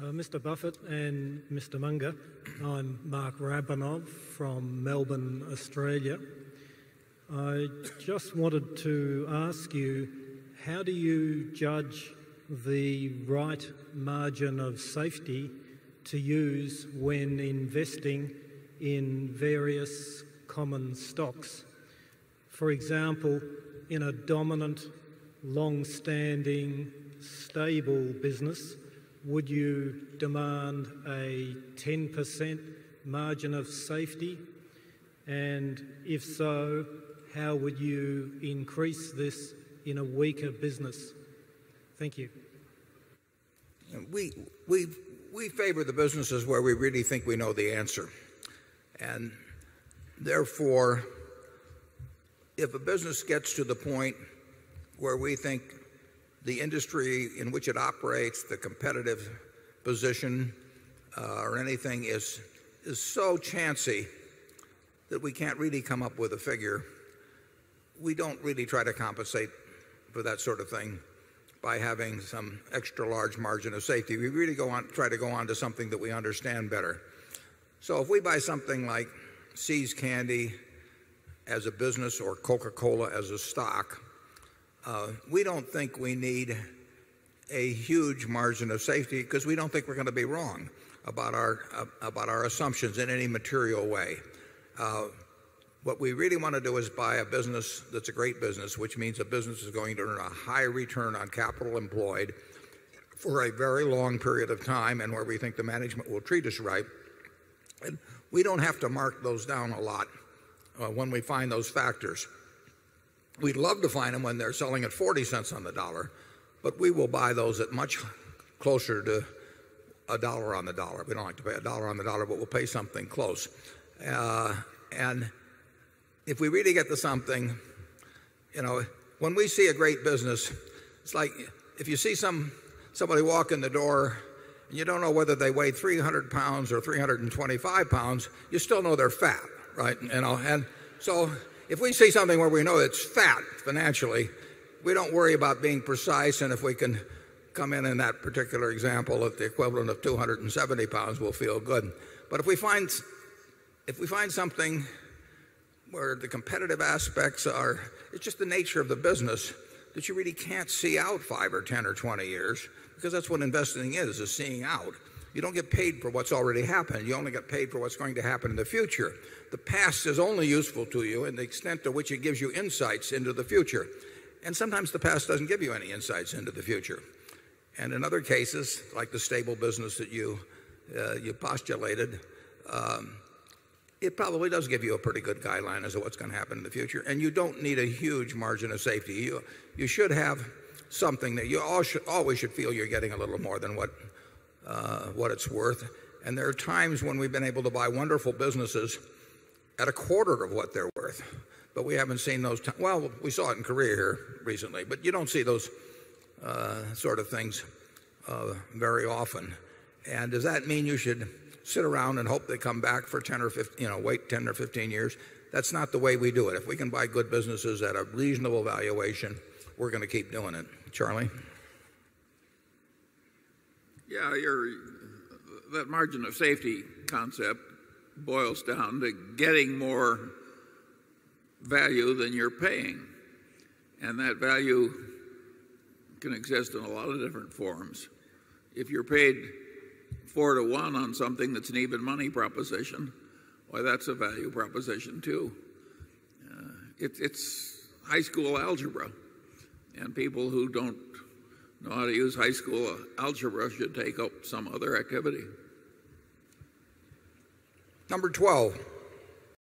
Mr. Buffett and Mr. Munger, I'm Mark Rabanov from Melbourne, Australia. I just wanted to ask you, how do you judge the right margin of safety to use when investing in various common stocks? For example, in a dominant, long-standing, stable business, would you demand a 10% margin of safety? And if so, how would you increase this in a weaker business? Thank you. We favor the businesses where we really think we know the answer. And therefore, if a business gets to the point where we think the industry in which it operates, the competitive position, or anything is so chancy that we can't really come up with a figure, we don't really try to compensate for that sort of thing by having some extra large margin of safety. We really try to go on to something that we understand better. So if we buy something like See's Candy as a business or Coca-Cola as a stock, we don't think we need a huge margin of safety because we don't think we're going to be wrong about our assumptions in any material way. What we really want to do is buy a business that's a great business, which means a business is going to earn a high return on capital employed for a very long period of time and where we think the management will treat us right. And we don't have to mark those down a lot when we find those factors. We'd love to find them when they're selling at 40 cents on the dollar, but we will buy those at much closer to a dollar on the dollar. We don't like to pay a dollar on the dollar, but we'll pay something close. And if we really get to something, when we see a great business, it's like if you see somebody walk in the door and you don't know whether they weigh 300 pounds or 325 pounds, you still know they're fat, right? And so if we see something where we know it's fat financially, we don't worry about being precise, and if we can come in that particular example at the equivalent of 270 pounds, we'll feel good. But if we find something where the competitive aspects are, it's just the nature of the business that you really can't see out 5 or 10 or 20 years, because that's what investing is seeing out. You don't get paid for what's already happened. You only get paid for what's going to happen in the future. The past is only useful to you in the extent to which it gives you insights into the future. And sometimes the past doesn't give you any insights into the future. And in other cases, like the stable business that you postulated, it probably does give you a pretty good guideline as to what's going to happen in the future. And you don't need a huge margin of safety. You should have something that you always should feel you're getting a little more than what it's worth. And there are times when we've been able to buy wonderful businesses at a quarter of what they're worth. But we haven't seen those. Well, we saw it in Korea here recently, but you don't see those sort of things very often. And does that mean you should sit around and hope they come back for 10 or 15, wait 10 or 15 years? That's not the way we do it. If we can buy good businesses at a reasonable valuation, we're going to keep doing it. Charlie? Yeah, that margin of safety concept boils down to getting more value than you're paying. And that value can exist in a lot of different forms. If you're paid 4 to 1 on something that's an even money proposition, why, that's a value proposition too. It's high school algebra, and people who don't know how to use high school algebra should take up some other activity. Number 12.